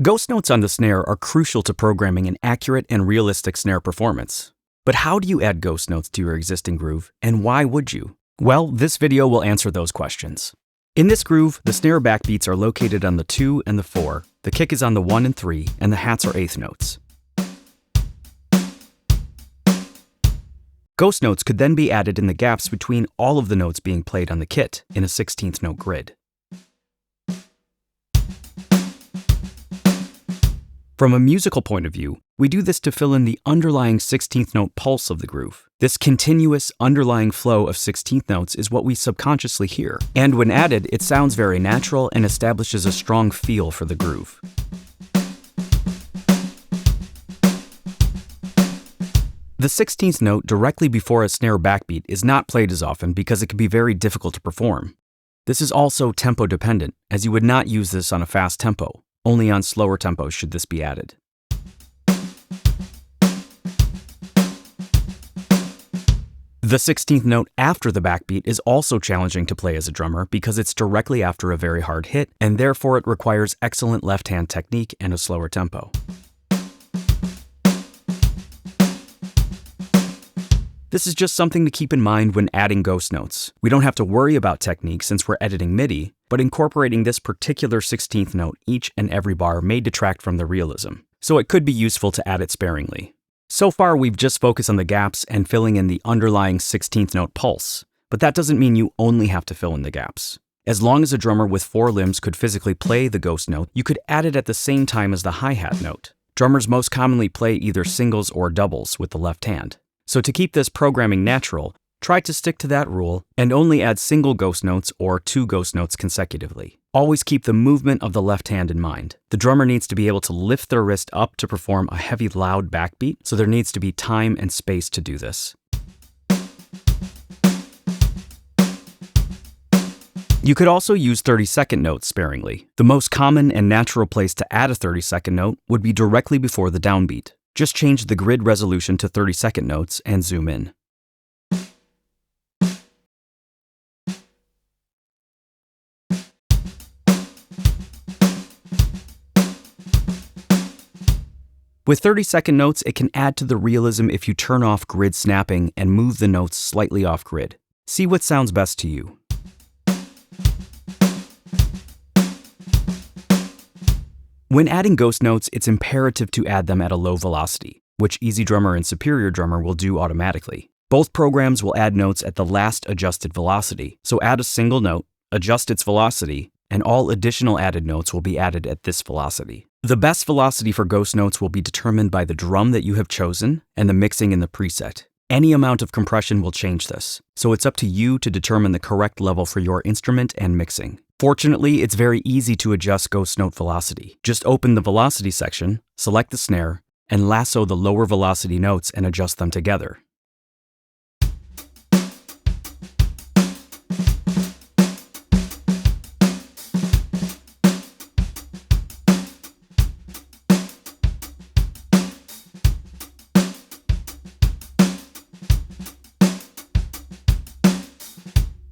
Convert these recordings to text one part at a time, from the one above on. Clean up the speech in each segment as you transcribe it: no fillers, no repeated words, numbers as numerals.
Ghost notes on the snare are crucial to programming an accurate and realistic snare performance. But how do you add ghost notes to your existing groove, and why would you? Well, this video will answer those questions. In this groove, the snare backbeats are located on the 2 and the 4, the kick is on the 1 and 3, and the hats are eighth notes. Ghost notes could then be added in the gaps between all of the notes being played on the kit in a 16th note grid. From a musical point of view, we do this to fill in the underlying 16th note pulse of the groove. This continuous underlying flow of 16th notes is what we subconsciously hear, and when added, it sounds very natural and establishes a strong feel for the groove. The 16th note directly before a snare backbeat is not played as often because it can be very difficult to perform. This is also tempo dependent, as you would not use this on a fast tempo. Only on slower tempos should this be added. The 16th note after the backbeat is also challenging to play as a drummer because it's directly after a very hard hit, and therefore it requires excellent left-hand technique and a slower tempo. This is just something to keep in mind when adding ghost notes. We don't have to worry about technique since we're editing MIDI, but incorporating this particular 16th note each and every bar may detract from the realism, so it could be useful to add it sparingly. So far, we've just focused on the gaps and filling in the underlying 16th note pulse, but that doesn't mean you only have to fill in the gaps. As long as a drummer with 4 limbs could physically play the ghost note, you could add it at the same time as the hi-hat note. Drummers most commonly play either singles or doubles with the left hand. So to keep this programming natural, try to stick to that rule and only add single ghost notes or 2 ghost notes consecutively. Always keep the movement of the left hand in mind. The drummer needs to be able to lift their wrist up to perform a heavy, loud backbeat, so there needs to be time and space to do this. You could also use 30-second notes sparingly. The most common and natural place to add a 30-second note would be directly before the downbeat. Just change the grid resolution to 30-second notes and zoom in. With 30-second notes, it can add to the realism if you turn off grid snapping and move the notes slightly off grid. See what sounds best to you. When adding ghost notes, it's imperative to add them at a low velocity, which EZdrummer and Superior Drummer will do automatically. Both programs will add notes at the last adjusted velocity, so add a single note, adjust its velocity, and all additional added notes will be added at this velocity. The best velocity for ghost notes will be determined by the drum that you have chosen and the mixing in the preset. Any amount of compression will change this, so it's up to you to determine the correct level for your instrument and mixing. Fortunately, it's very easy to adjust ghost note velocity. Just open the velocity section, select the snare, and lasso the lower velocity notes and adjust them together.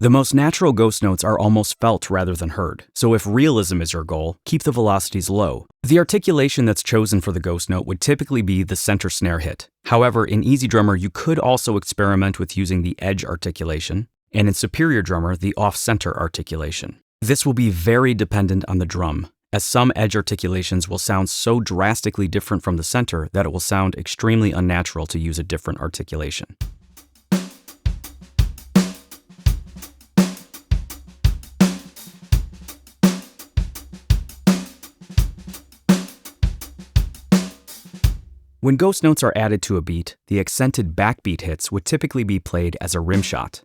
The most natural ghost notes are almost felt rather than heard, so if realism is your goal, keep the velocities low. The articulation that's chosen for the ghost note would typically be the center snare hit. However, in EZdrummer, you could also experiment with using the edge articulation, and in Superior Drummer, the off-center articulation. This will be very dependent on the drum, as some edge articulations will sound so drastically different from the center that it will sound extremely unnatural to use a different articulation. When ghost notes are added to a beat, the accented backbeat hits would typically be played as a rim shot.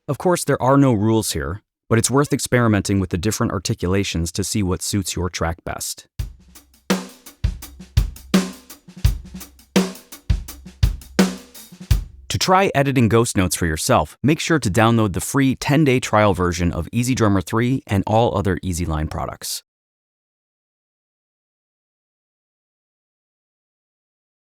Of course, there are no rules here, but it's worth experimenting with the different articulations to see what suits your track best. To try editing ghost notes for yourself, make sure to download the free 10-day trial version of EZdrummer 3 and all other EZline products.